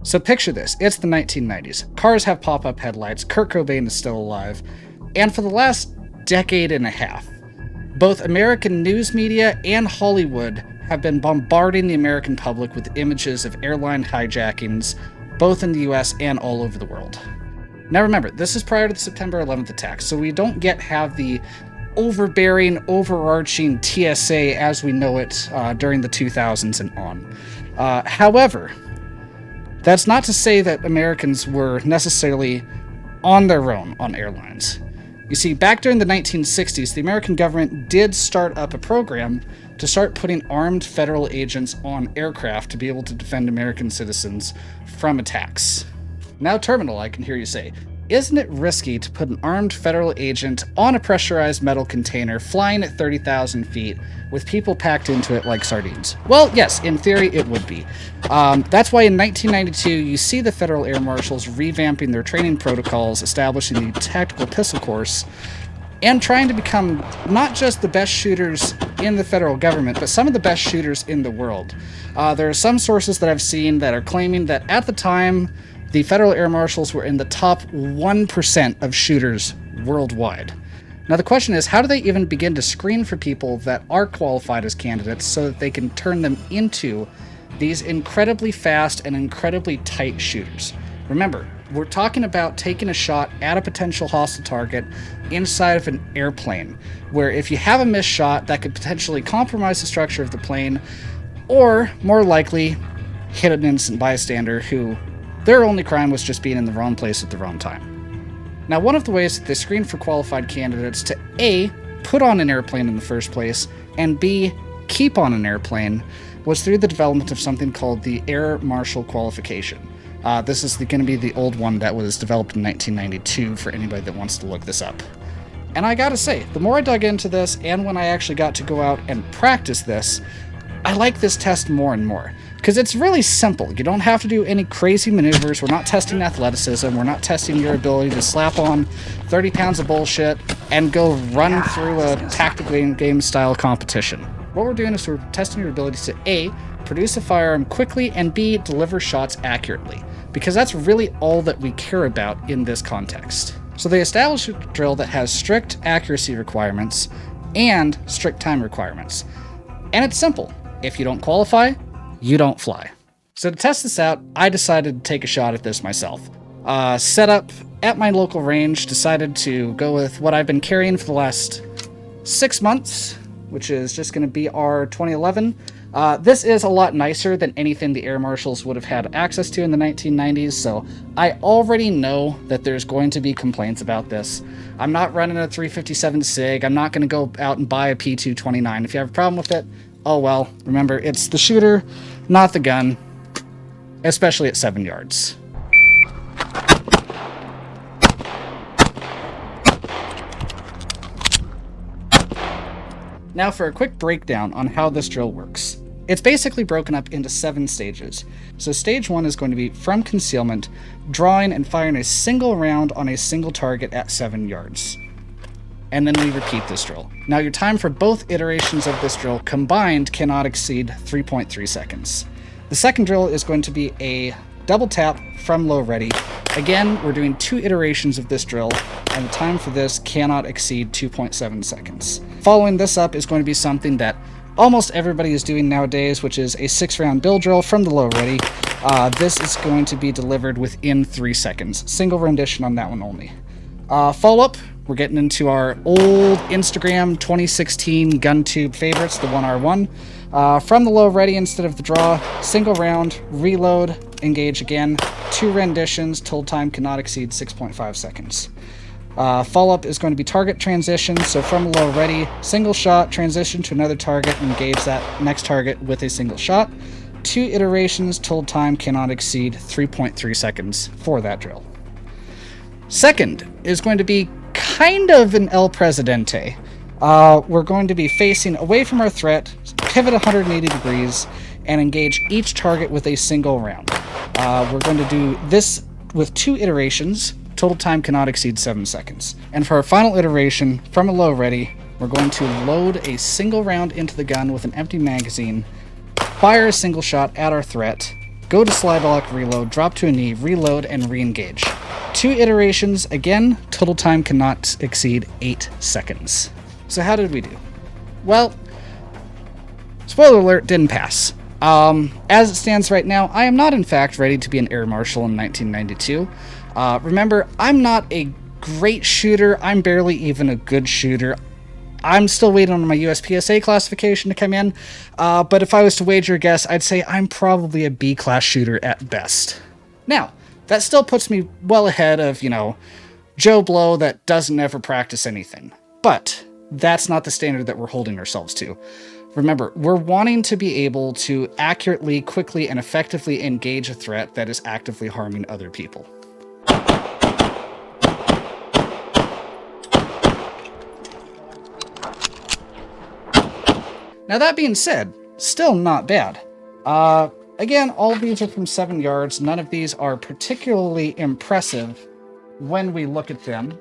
So picture this, it's the 1990s. Cars have pop-up headlights, Kurt Cobain is still alive, and for the last decade and a half, both American news media and Hollywood have been bombarding the American public with images of airline hijackings, both in the US and all over the world. Now remember, this is prior to the September 11th attacks, so we don't yet have the overbearing, overarching TSA as we know it during the 2000s and on. However, that's not to say that Americans were necessarily on their own on airlines. You see, back during the 1960s, the American government did start up a program to start putting armed federal agents on aircraft to be able to defend American citizens from attacks. Now, Terminal, I can hear you say, isn't it risky to put an armed federal agent on a pressurized metal container flying at 30,000 feet with people packed into it like sardines? Well, yes, in theory it would be. That's why in 1992 you see the federal air marshals revamping their training protocols, establishing the tactical pistol course, and trying to become not just the best shooters in the federal government, but some of the best shooters in the world. There are some sources that I've seen that are claiming that at the time, the federal air marshals were in the top 1% of shooters worldwide. Now the question is, how do they even begin to screen for people that are qualified as candidates so that they can turn them into these incredibly fast and incredibly tight shooters? Remember, we're talking about taking a shot at a potential hostile target inside of an airplane, where if you have a missed shot, that could potentially compromise the structure of the plane, or more likely, hit an innocent bystander who their only crime was just being in the wrong place at the wrong time. Now, one of the ways that they screened for qualified candidates to A, put on an airplane in the first place, and B, keep on an airplane, was through the development of something called the Air Marshal Qualification. This is going to be the old one that was developed in 1992 for anybody that wants to look this up. And I gotta say, the more I dug into this, and when I actually got to go out and practice this, I like this test more and more. Because it's really simple. You don't have to do any crazy maneuvers. We're not testing athleticism. We're not testing your ability to slap on 30 pounds of bullshit and go run through a tactical game style competition. What we're doing is we're testing your ability to A, produce a firearm quickly, and B, deliver shots accurately. Because that's really all that we care about in this context. So they established a drill that has strict accuracy requirements and strict time requirements. And it's simple. If you don't qualify, you don't fly. So to test this out, I decided to take a shot at this myself. Set up at my local range, decided to go with what I've been carrying for the last 6 months, which is just going to be our 2011. This is a lot nicer than anything the air marshals would have had access to in the 1990s, so I already know that there's going to be complaints about this. I'm not running a 357 SIG. I'm not going to go out and buy a P229. If you have a problem with it, oh well. Remember, it's the shooter, not the gun, especially at 7 yards. Now for a quick breakdown on how this drill works. It's basically broken up into 7 stages. So stage 1 is going to be from concealment, drawing and firing a single round on a single target at 7 yards. And then we repeat this drill. Now your time for both iterations of this drill combined cannot exceed 3.3 seconds. The second drill is going to be a double tap from low ready. Again, we're doing 2 iterations of this drill, and the time for this cannot exceed 2.7 seconds. Following this up is going to be something that almost everybody is doing nowadays, which is a 6-round bill drill from the low ready. This is going to be delivered within 3 seconds. Single rendition on that one only. Follow-up, we're getting into our old Instagram 2016 gun tube favorites, the 1R1. From the low ready instead of the draw, single round, reload, engage again, 2 renditions, total time cannot exceed 6.5 seconds. Follow-up is going to be target transition, so from low ready, single shot, transition to another target, engage that next target with a single shot. 2 iterations, total time cannot exceed 3.3 seconds for that drill. Second is going to be kind of an El Presidente. We're going to be facing away from our threat, pivot 180 degrees, and engage each target with a single round. We're going to do this with 2 iterations. Total time cannot exceed 7 seconds. And for our final iteration, from a low ready, we're going to load a single round into the gun with an empty magazine, fire a single shot at our threat, go to slide lock, reload, drop to a knee, reload, and re-engage. 2 iterations, again, total time cannot exceed 8 seconds. So how did we do? Well, spoiler alert, didn't pass. As it stands right now, I am not in fact ready to be an Air Marshal in 1992. Remember, I'm not a great shooter, I'm barely even a good shooter. I'm still waiting on my USPSA classification to come in, but if I was to wager a guess, I'd say I'm probably a B-class shooter at best. Now, that still puts me well ahead of, Joe Blow that doesn't ever practice anything. But that's not the standard that we're holding ourselves to. Remember, we're wanting to be able to accurately, quickly, and effectively engage a threat that is actively harming other people. Now that being said, still not bad. Again, all of these are from 7 yards. None of these are particularly impressive when we look at them.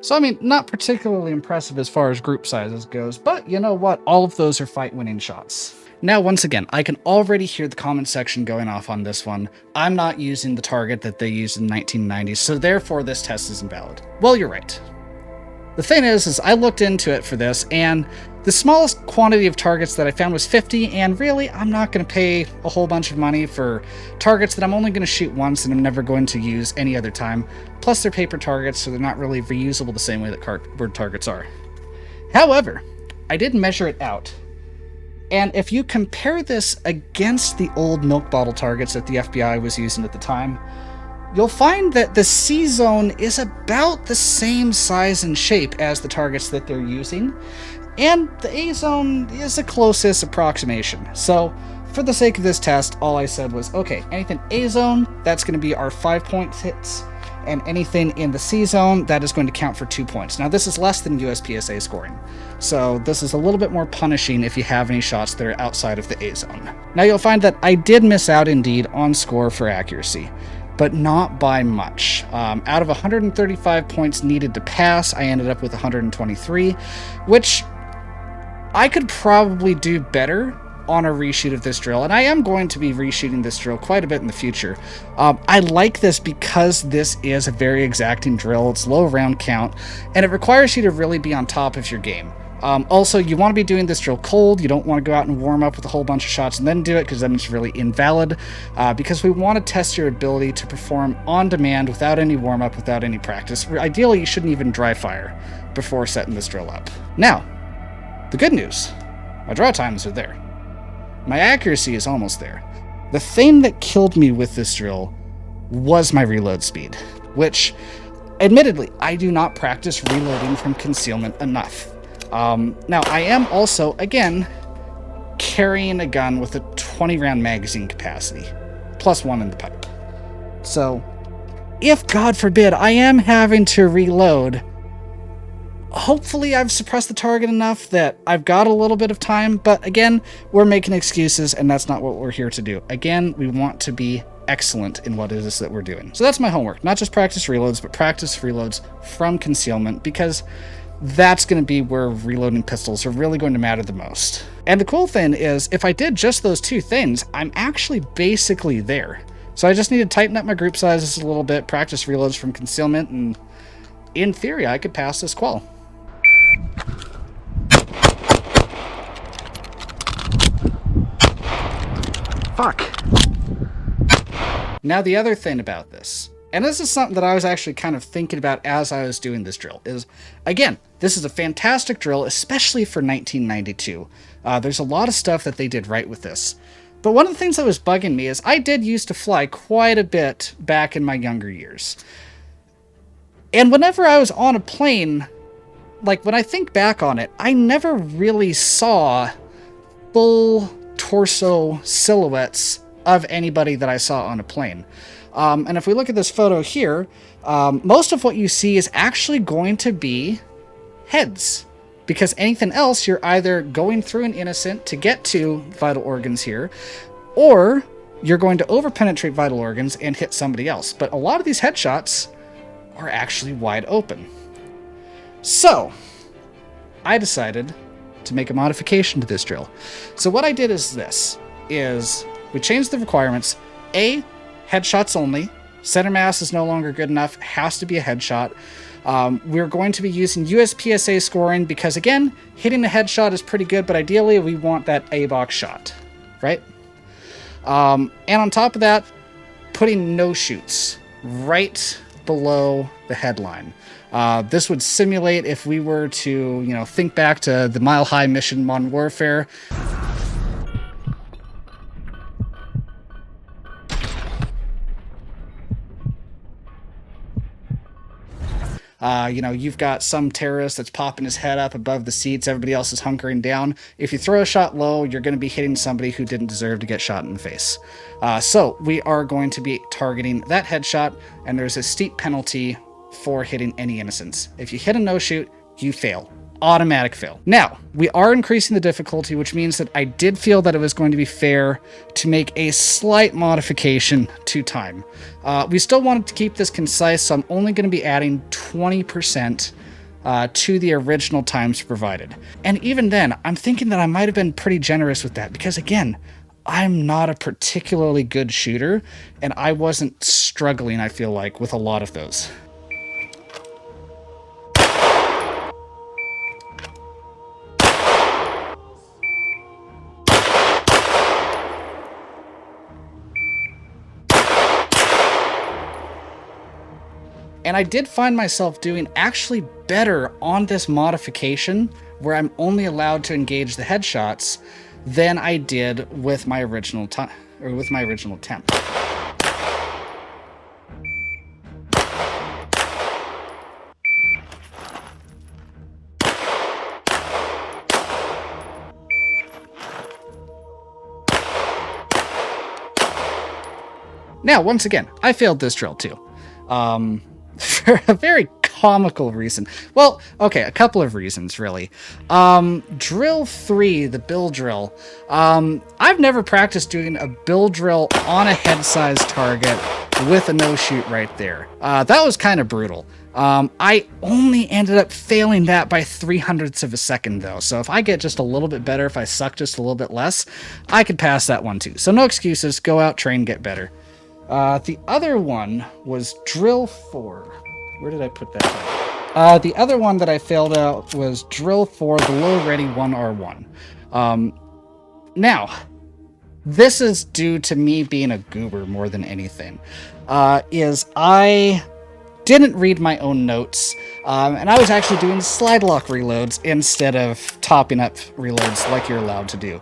So, not particularly impressive as far as group sizes goes, but you know what? All of those are fight-winning shots. Now, once again, I can already hear the comment section going off on this one. I'm not using the target that they used in the 1990s, so therefore this test is invalid. Well, you're right. The thing is I looked into it for this, and the smallest quantity of targets that I found was 50, and really, I'm not going to pay a whole bunch of money for targets that I'm only going to shoot once and I'm never going to use any other time. Plus, they're paper targets, so they're not really reusable the same way that cardboard targets are. However, I did measure it out, and if you compare this against the old milk bottle targets that the FBI was using at the time, you'll find that the C-zone is about the same size and shape as the targets that they're using, and the A-zone is the closest approximation. So, for the sake of this test, all I said was, okay, anything A-zone, that's going to be our 5-point hits, and anything in the C-zone, that is going to count for 2 points. Now, this is less than USPSA scoring, so this is a little bit more punishing if you have any shots that are outside of the A-zone. Now, you'll find that I did miss out, indeed, on score for accuracy, but not by much. Out of 135 points needed to pass, I ended up with 123, which I could probably do better on a reshoot of this drill, and I am going to be reshooting this drill quite a bit in the future. I like this because this is a very exacting drill. It's low round count, and it requires you to really be on top of your game. Also, you want to be doing this drill cold. You don't want to go out and warm up with a whole bunch of shots and then do it, because then it's really invalid, because we want to test your ability to perform on demand without any warm-up, without any practice. Ideally, you shouldn't even dry fire before setting this drill up. Now, the good news, my draw times are there. My accuracy is almost there. The thing that killed me with this drill was my reload speed, which, admittedly, I do not practice reloading from concealment enough. Now, I am also, again, carrying a gun with a 20-round magazine capacity, plus 1 in the pipe. So, if, God forbid, I am having to reload, hopefully I've suppressed the target enough that I've got a little bit of time, but again, we're making excuses, and that's not what we're here to do. Again, we want to be excellent in what it is that we're doing. So that's my homework. Not just practice reloads, but practice reloads from concealment, because that's going to be where reloading pistols are really going to matter the most. And the cool thing is, if I did just those 2 things, I'm actually basically there. So I just need to tighten up my group sizes a little bit, practice reloads from concealment, and in theory, I could pass this Qual. Fuck. Now, the other thing about this, and this is something that I was actually kind of thinking about as I was doing this drill, is, again, this is a fantastic drill, especially for 1992. There's a lot of stuff that they did right with this. But one of the things that was bugging me is I did used to fly quite a bit back in my younger years. And whenever I was on a plane, like, when I think back on it, I never really saw full torso silhouettes of anybody that I saw on a plane. And if we look at this photo here, most of what you see is actually going to be heads, because anything else, you're either going through an innocent to get to vital organs here, or you're going to overpenetrate vital organs and hit somebody else. But a lot of these headshots are actually wide open. So I decided to make a modification to this drill. So what I did is this, is We changed the requirements. A, headshots only. Center mass is no longer good enough. Has to be a headshot. We're going to be using USPSA scoring because, again, hitting a headshot is pretty good, but ideally we want that A-box shot, right? And on top of that, putting no shoots right below the headline. This would simulate if we were to, think back to the Mile High mission in Modern Warfare. You've got some terrorist that's popping his head up above the seats. Everybody else is hunkering down. If you throw a shot low, you're going to be hitting somebody who didn't deserve to get shot in the face. So we are going to be targeting that headshot, and there's a steep penalty for hitting any innocents. If you hit a no-shoot, you fail. Automatic fail. Now, we are increasing the difficulty, which means that I did feel that it was going to be fair to make a slight modification to time. We still wanted to keep this concise, so I'm only going to be adding 20% to the original times provided. And even then, I'm thinking that I might have been pretty generous with that because, again, I'm not a particularly good shooter, and I wasn't struggling, I feel like, with a lot of those. And I did find myself doing actually better on this modification, where I'm only allowed to engage the headshots, than I did with my original attempt. Now, once again, I failed this drill too. For a very comical reason. Well, okay, a couple of reasons, really. Drill 3, the bill drill. I've never practiced doing a bill drill on a head-sized target with a no-shoot right there. That was kind of brutal. I only ended up failing that by 0.03 of a second, though. So if I get just a little bit better, if I suck just a little bit less, I could pass that one too. So no excuses. Go out, train, get better. The other one was drill 4. Where did I put that? The other one that I failed out was drill 4, the low ready 1R1. Now, this is due to me being a goober more than anything. Is I didn't read my own notes, and I was actually doing slide lock reloads instead of topping up reloads like you're allowed to do.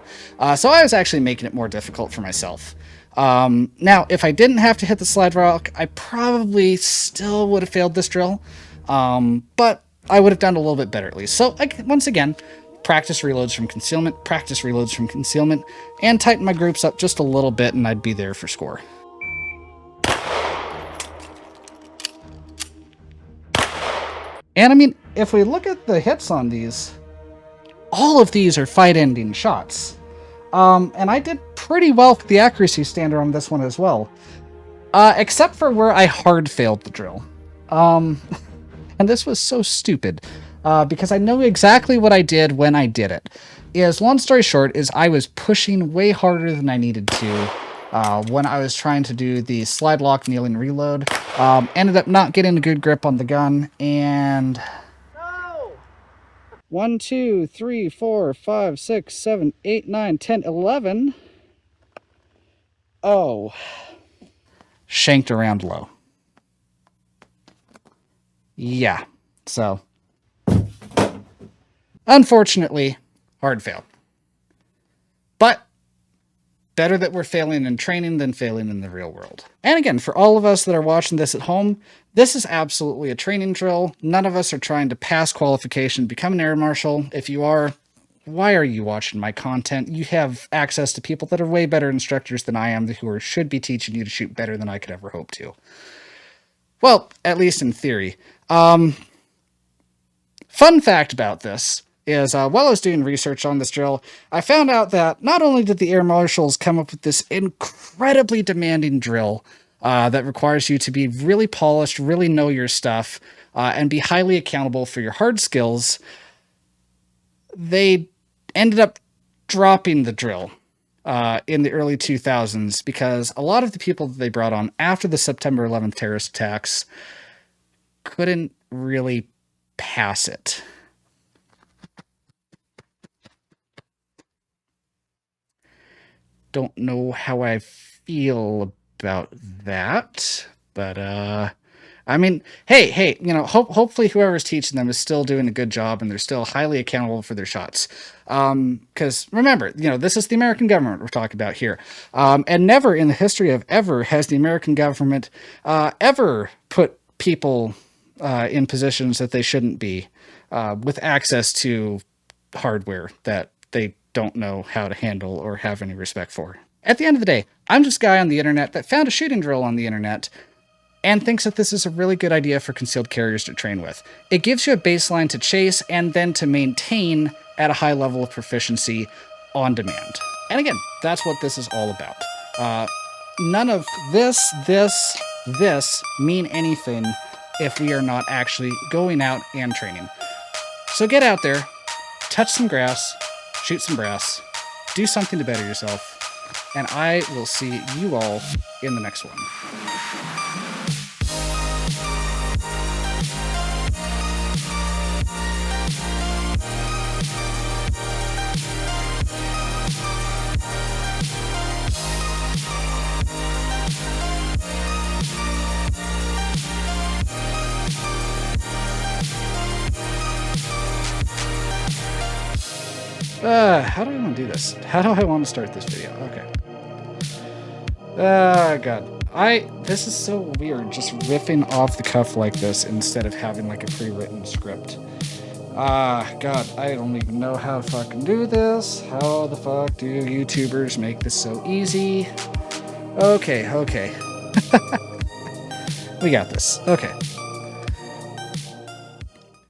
So I was actually making it more difficult for myself. Now, if I didn't have to hit the slide lock, I probably still would have failed this drill, but I would have done a little bit better at least. So, once again, practice reloads from concealment, and tighten my groups up just a little bit, and I'd be there for score. And I mean, if we look at the hits on these, all of these are fight-ending shots. And I did pretty well with the accuracy standard on this one as well. Except for where I hard failed the drill. And this was so stupid. Because I know exactly what I did when I did it. Long story short, is I was pushing way harder than I needed to when I was trying to do the slide lock kneeling reload. Ended up not getting a good grip on the gun, and... 1, 2, 3, 4, 5, 6, 7, 8, 9, 10, 11. Oh. Shanked around low. Yeah. So. Unfortunately, hard fail. But better that we're failing in training than failing in the real world. And again, for all of us that are watching this at home, this is absolutely a training drill. None of us are trying to pass qualification, become an air marshal. If you are, why are you watching my content? You have access to people that are way better instructors than I am, who should be teaching you to shoot better than I could ever hope to. Well, at least in theory. Fun fact about this is while I was doing research on this drill, I found out that not only did the air marshals come up with this incredibly demanding drill that requires you to be really polished, really know your stuff, and be highly accountable for your hard skills, they ended up dropping the drill in the early 2000s, because a lot of the people that they brought on after the September 11th terrorist attacks couldn't really pass it. Don't know how I feel about that, but I mean, hey, hopefully whoever's teaching them is still doing a good job and they're still highly accountable for their shots. Because remember, this is the American government we're talking about here. And never in the history of ever has the American government ever put people in positions that they shouldn't be, with access to hardware that they don't know how to handle or have any respect for. At the end of the day, I'm just a guy on the internet that found a shooting drill on the internet and thinks that this is a really good idea for concealed carriers to train with. It gives you a baseline to chase and then to maintain at a high level of proficiency on demand. And again, that's what this is all about. None of this mean anything if we are not actually going out and training. So get out there, touch some grass, shoot some brass, do something to better yourself, and I will see you all in the next one. How do I want to do this? How do I want to start this video? Okay. God. This is so weird, just riffing off the cuff like this instead of having like a pre-written script. God, I don't even know how to fucking do this. How the fuck do YouTubers make this so easy? Okay. We got this. Okay.